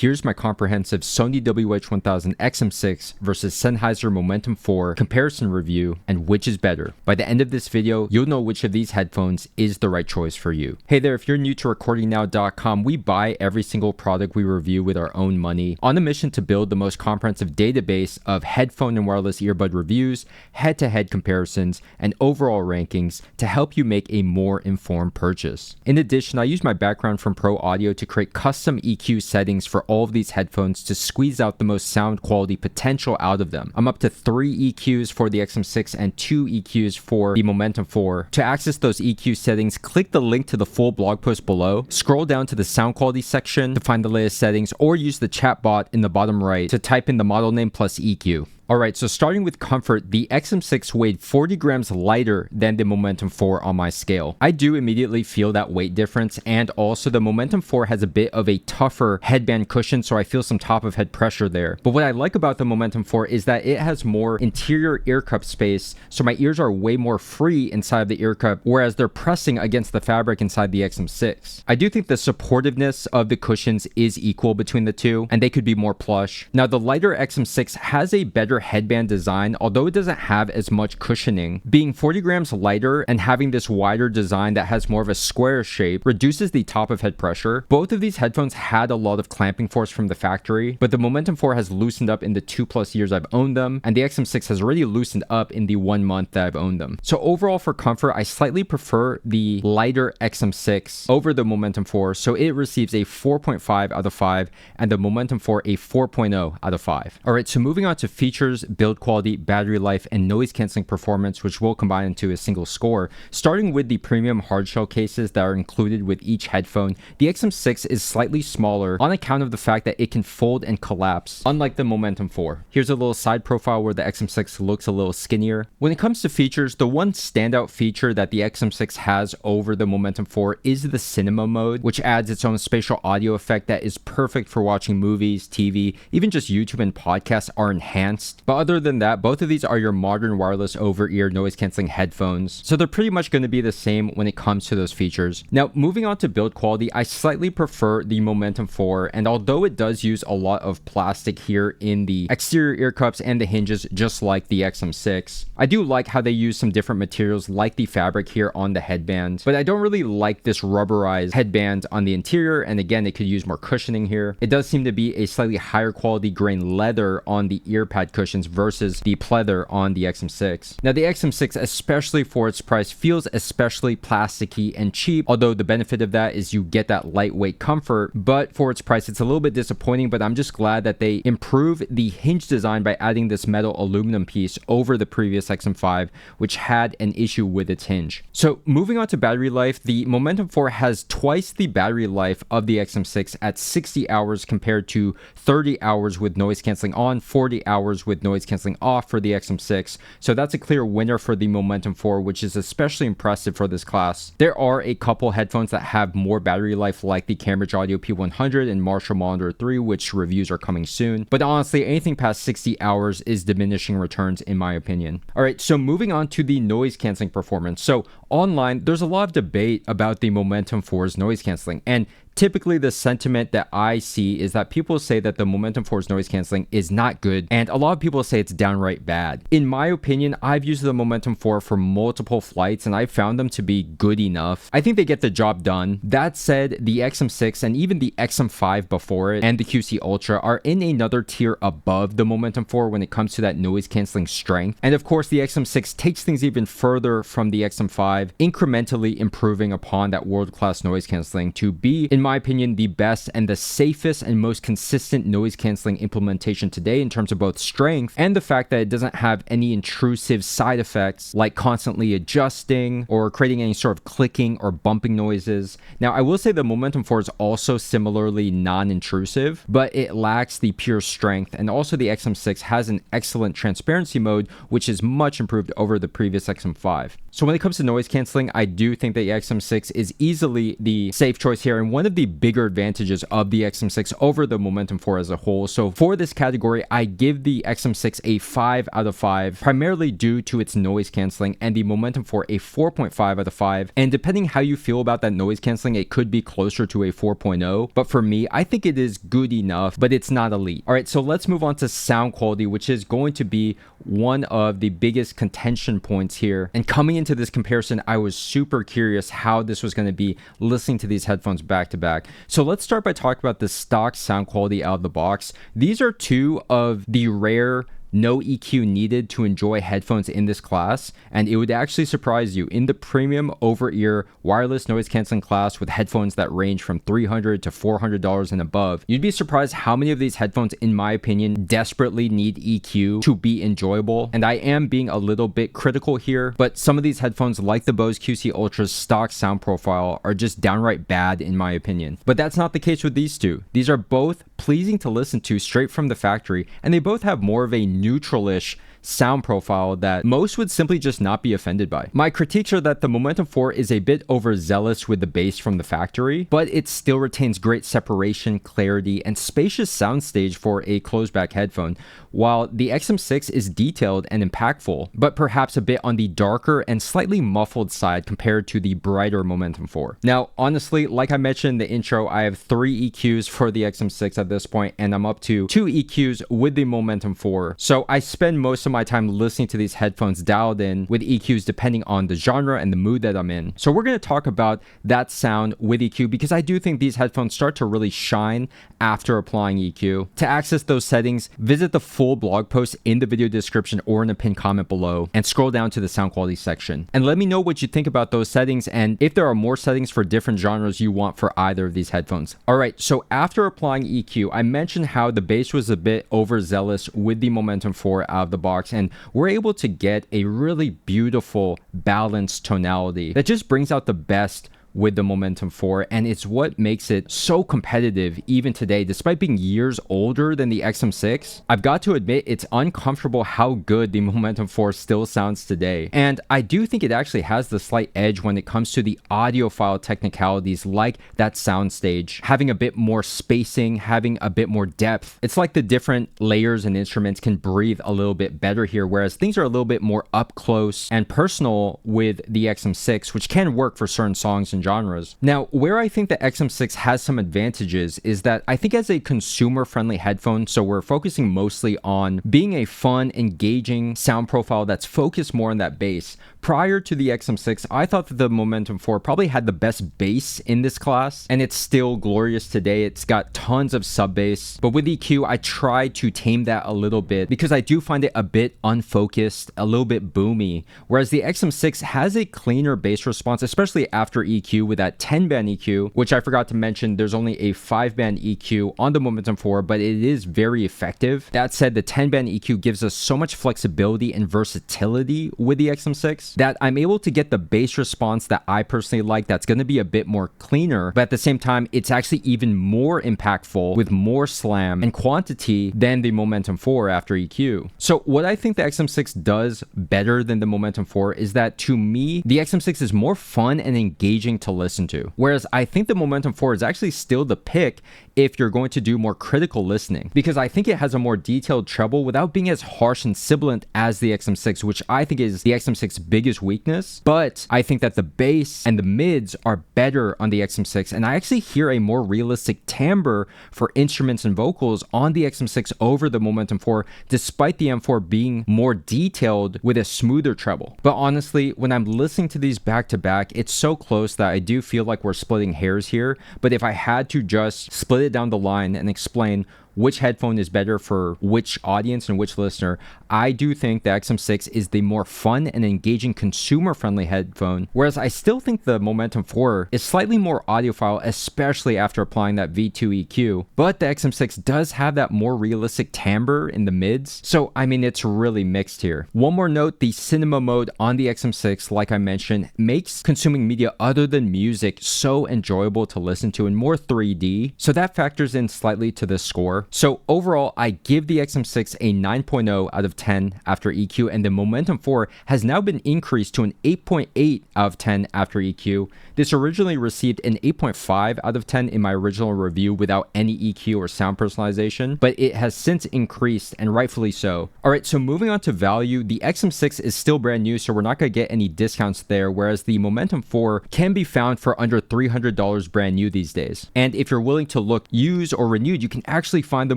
here's my comprehensive Sony WH-1000XM6 versus Sennheiser Momentum 4 comparison review and which is better. By the end of this video, you'll know which of these headphones is the right choice for you. Hey there, if you're new to recordingnow.com, we buy every single product we review with our own money on a mission to build the most comprehensive database of headphone and wireless earbud reviews, head-to-head comparisons, and overall rankings to help you make a more informed purchase. In addition, I use my background from Pro Audio to create custom EQ settings for all of these headphones to squeeze out the most sound quality potential out of them. I'm up to 3 EQs for the XM6 and 2 EQs for the Momentum 4. To access those EQ settings, click the link to the full blog post below, scroll down to the sound quality section to find the latest settings, or use the chat bot in the bottom right to type in the model name plus EQ. Alright, so starting with comfort, the XM6 weighed 40 grams lighter than the Momentum 4 on my scale. I do immediately feel that weight difference, and also the Momentum 4 has a bit of a tougher headband cushion, so I feel some top of head pressure there. But what I like about the Momentum 4 is that it has more interior ear cup space, so my ears are way more free inside of the ear cup, whereas they're pressing against the fabric inside the XM6. I do think the supportiveness of the cushions is equal between the two, and they could be more plush. Now, the lighter XM6 has a better headband design, although it doesn't have as much cushioning. Being 40 grams lighter and having this wider design that has more of a square shape reduces the top of head pressure. Both of these headphones had a lot of clamping force from the factory, but the Momentum 4 has loosened up in the 2+ years I've owned them, and the XM6 has already loosened up in the 1 month that I've owned them. So overall for comfort, I slightly prefer the lighter XM6 over the Momentum 4, so it receives a 4.5 out of 5 and the Momentum 4 a 4.0 out of 5. Alright, so moving on to features, build quality, battery life, and noise cancelling performance, which we'll combine into a single score. Starting with the premium hardshell cases that are included with each headphone, the XM6 is slightly smaller on account of the fact that it can fold and collapse, unlike the Momentum 4. Here's a little side profile where the XM6 looks a little skinnier. When it comes to features, the one standout feature that the XM6 has over the Momentum 4 is the cinema mode, which adds its own spatial audio effect that is perfect for watching movies, TV, even just YouTube and podcasts are enhanced. But other than that, both of these are your modern wireless over-ear noise-canceling headphones, so they're pretty much going to be the same when it comes to those features. Now, moving on to build quality, I slightly prefer the Momentum 4, and although it does use a lot of plastic here in the exterior ear cups and the hinges, just like the XM6, I do like how they use some different materials like the fabric here on the headband, but I don't really like this rubberized headband on the interior, and again, it could use more cushioning here. It does seem to be a slightly higher quality grain leather on the ear pad cushions versus the pleather on the XM6. Now, the XM6, especially for its price, feels especially plasticky and cheap, although the benefit of that is you get that lightweight comfort, but for its price, it's a little bit disappointing, but I'm just glad that they improve the hinge design by adding this metal aluminum piece over the previous XM5, which had an issue with its hinge. So moving on to battery life, the Momentum 4 has twice the battery life of the XM6 at 60 hours compared to 30 hours with noise canceling on, 40 hours with noise cancelling off for the XM6, so that's a clear winner for the Momentum 4, which is especially impressive for this class. There are a couple headphones that have more battery life, like the Cambridge Audio P100 and Marshall Monitor 3, which reviews are coming soon, but honestly, anything past 60 hours is diminishing returns in my opinion. Alright, so moving on to the noise cancelling performance. So online, there's a lot of debate about the Momentum 4's noise cancelling, and typically the sentiment that I see is that people say that the Momentum 4's noise cancelling is not good, and a lot of people say it's downright bad. In my opinion, I've used the Momentum 4 for multiple flights and I've found them to be good enough. I think they get the job done. That said, the XM6 and even the XM5 before it and the QC Ultra are in another tier above the Momentum 4 when it comes to that noise cancelling strength. And of course, the XM6 takes things even further from the XM5, incrementally improving upon that world-class noise cancelling to be, in my opinion, the best and the safest and most consistent noise cancelling implementation today in terms of both strength and the fact that it doesn't have any intrusive side effects like constantly adjusting or creating any sort of clicking or bumping noises. Now, I will say the Momentum 4 is also similarly non-intrusive, but it lacks the pure strength, and also the XM6 has an excellent transparency mode, which is much improved over the previous XM5. So when it comes to noise canceling, I do think the XM6 is easily the safe choice here, and one of the bigger advantages of the XM6 over the Momentum 4 as a whole. So for this category, I give the XM6 a 5 out of 5, primarily due to its noise canceling, and the Momentum 4 a 4.5 out of 5. And depending how you feel about that noise canceling, it could be closer to a 4.0, but for me, I think it is good enough, but it's not elite. All right, so let's move on to sound quality, which is going to be one of the biggest contention points here. And coming into this comparison, I was super curious how this was going to be listening to these headphones back to back. So let's start by talking about the stock sound quality out of the box. These are two of the rare no EQ needed to enjoy headphones in this class, and it would actually surprise you. In the premium over-ear wireless noise canceling class with headphones that range from $300 to $400 and above, you'd be surprised how many of these headphones, in my opinion, desperately need EQ to be enjoyable. And I am being a little bit critical here, but some of these headphones, like the Bose QC Ultra's stock sound profile, are just downright bad in my opinion. But that's not the case with these two. These are both pleasing to listen to straight from the factory, and they both have more of a neutral-ish sound profile that most would simply just not be offended by. My critiques are that the Momentum 4 is a bit overzealous with the bass from the factory, but it still retains great separation, clarity, and spacious soundstage for a closed-back headphone, while the XM6 is detailed and impactful, but perhaps a bit on the darker and slightly muffled side compared to the brighter Momentum 4. Now, honestly, like I mentioned in the intro, I have 3 EQs for the XM6 at this point, and I'm up to 2 EQs with the Momentum 4. So I spend most of my time listening to these headphones dialed in with EQs depending on the genre and the mood that I'm in. So we're going to talk about that sound with EQ because I do think these headphones start to really shine after applying EQ. To access those settings, visit the full blog post in the video description or in the pinned comment below and scroll down to the sound quality section. And let me know what you think about those settings and if there are more settings for different genres you want for either of these headphones. Alright, so after applying EQ, I mentioned how the bass was a bit overzealous with the Momentum 4 out of the box, and we're able to get a really beautiful balanced tonality that just brings out the best with the Momentum 4, and it's what makes it so competitive even today. Despite being years older than the XM6, I've got to admit it's uncomfortable how good the Momentum 4 still sounds today. And I do think it actually has the slight edge when it comes to the audiophile technicalities, like that soundstage, having a bit more spacing, having a bit more depth. It's like the different layers and instruments can breathe a little bit better here, whereas things are a little bit more up close and personal with the XM6, which can work for certain songs and genres. Now, where I think the XM6 has some advantages is that I think as a consumer-friendly headphone, so we're focusing mostly on being a fun, engaging sound profile that's focused more on that bass. Prior to the XM6, I thought that the Momentum 4 probably had the best bass in this class, and it's still glorious today. It's got tons of sub bass, but with EQ, I tried to tame that a little bit because I do find it a bit unfocused, a little bit boomy, whereas the XM6 has a cleaner bass response, especially after EQ with that 10-band EQ, which I forgot to mention, there's only a 5-band EQ on the Momentum 4, but it is very effective. That said, the 10-band EQ gives us so much flexibility and versatility with the XM6 that I'm able to get the bass response that I personally like that's going to be a bit more cleaner, but at the same time, it's actually even more impactful with more slam and quantity than the Momentum 4 after EQ. So what I think the XM6 does better than the Momentum 4 is that, to me, the XM6 is more fun and engaging to listen to, whereas I think the Momentum 4 is actually still the pick if you're going to do more critical listening, because I think it has a more detailed treble without being as harsh and sibilant as the XM6, which I think is the XM6's biggest weakness. But I think that the bass and the mids are better on the XM6, and I actually hear a more realistic timbre for instruments and vocals on the XM6 over the Momentum 4, despite the M4 being more detailed with a smoother treble. But honestly, when I'm listening to these back to back, it's so close that I do feel like we're splitting hairs here. But if I had to just split it down the line and explain which headphone is better for which audience and which listener, I do think the XM6 is the more fun and engaging consumer-friendly headphone, whereas I still think the Momentum 4 is slightly more audiophile, especially after applying that V2 EQ, but the XM6 does have that more realistic timbre in the mids, so I mean, it's really mixed here. One more note, the cinema mode on the XM6, like I mentioned, makes consuming media other than music so enjoyable to listen to and more 3D, so that factors in slightly to the score. 4. So overall, I give the XM6 a 9.0 out of 10 after EQ, and the Momentum 4 has now been increased to an 8.8 out of 10 after EQ. This originally received an 8.5 out of 10 in my original review without any EQ or sound personalization, but it has since increased, and rightfully so. Alright, so moving on to value, the XM6 is still brand new, so we're not going to get any discounts there, whereas the Momentum 4 can be found for under $300 brand new these days. And if you're willing to look used or renewed, you can actually find the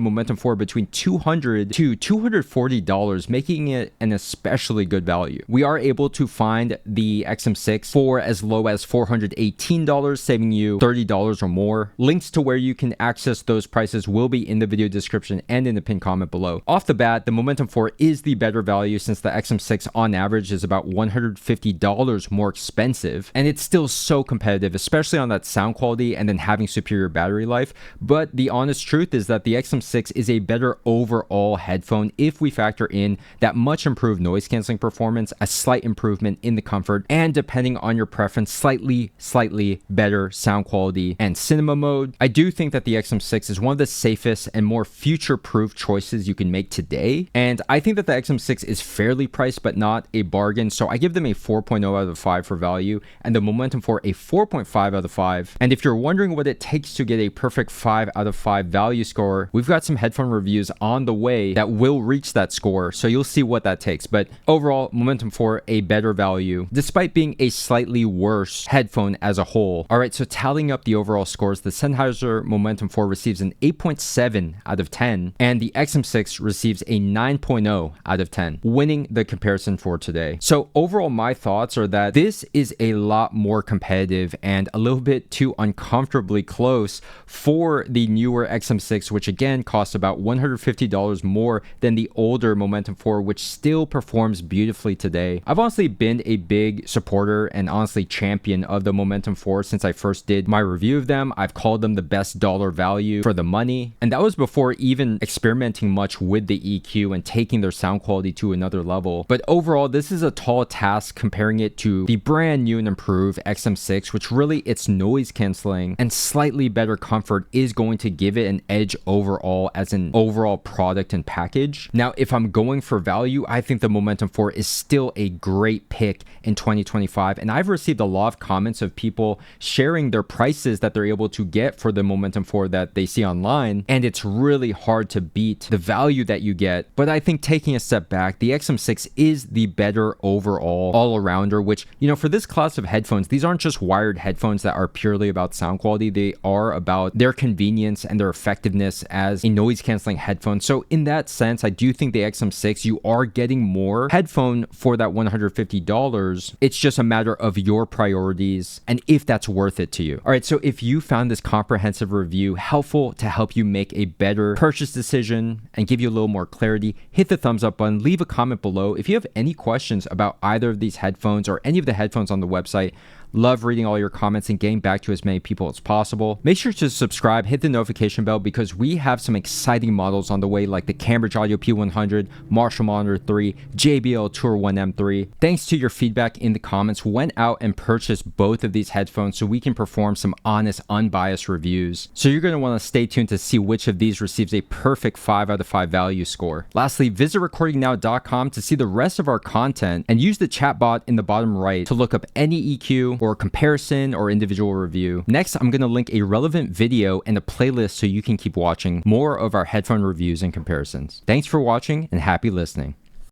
Momentum 4 between $200 to $240, making it an especially good value. We are able to find the XM6 for as low as $418, saving you $30 or more. Links to where you can access those prices will be in the video description and in the pinned comment below. Off the bat, the Momentum 4 is the better value since the XM6 on average is about $150 more expensive, and it's still so competitive, especially on that sound quality and then having superior battery life. But the honest truth is that the XM6 is a better overall headphone if we factor in that much improved noise canceling performance, a slight improvement in the comfort, and depending on your preference, slightly better sound quality and cinema mode. I do think that the XM6 is one of the safest and more future-proof choices you can make today, and I think that the XM6 is fairly priced but not a bargain, so I give them a 4.0 out of 5 for value, and the Momentum 4 a 4.5 out of 5. And if you're wondering what it takes to get a perfect 5 out of 5 value score, we've got some headphone reviews on the way that will reach that score, so you'll see what that takes. But overall, Momentum 4 a better value, despite being a slightly worse headphone as a whole. Alright, so tallying up the overall scores, the Sennheiser Momentum 4 receives an 8.7 out of 10, and the XM6 receives a 9.0 out of 10, winning the comparison for today. So overall, my thoughts are that this is a lot more competitive and a little bit too uncomfortably close for the newer XM6, which again costs about $150 more than the older Momentum 4, which still performs beautifully today. I've honestly been a big supporter and honestly champion of the Momentum 4 since I first did my review of them. I've called them the best dollar value for the money, and that was before even experimenting much with the EQ and taking their sound quality to another level. But overall, this is a tall task comparing it to the brand new and improved XM6, which really its noise canceling and slightly better comfort is going to give it an edge overall as an overall product and package. Now, if I'm going for value, I think the Momentum 4 is still a great pick in 2025, and I've received a lot of comments of people sharing their prices that they're able to get for the Momentum 4 that they see online, and it's really hard to beat the value that you get. But I think taking a step back, the XM6 is the better overall all-arounder, which, you know, for this class of headphones, these aren't just wired headphones that are purely about sound quality. They are about their convenience and their effectiveness as a noise canceling headphone. So in that sense, I do think the XM6, you are getting more headphone for that $150. It's just a matter of your priorities and if that's worth it to you. All right, so if you found this comprehensive review helpful to help you make a better purchase decision and give you a little more clarity, hit the thumbs up button, leave a comment below. If you have any questions about either of these headphones or any of the headphones on the website, love reading all your comments and getting back to as many people as possible. Make sure to subscribe, hit the notification bell, because we have some exciting models on the way, like the Cambridge Audio P100, Marshall Monitor 3, JBL Tour 1M3. Thanks to your feedback in the comments, went out and purchased both of these headphones so we can perform some honest, unbiased reviews. So you're going to want to stay tuned to see which of these receives a perfect 5 out of 5 value score. Lastly, visit recordingnow.com to see the rest of our content and use the chat bot in the bottom right to look up any EQ or comparison or individual review. Next, I'm going to link a relevant video and a playlist so you can keep watching more of our headphone reviews and comparisons. Thanks for watching and happy listening.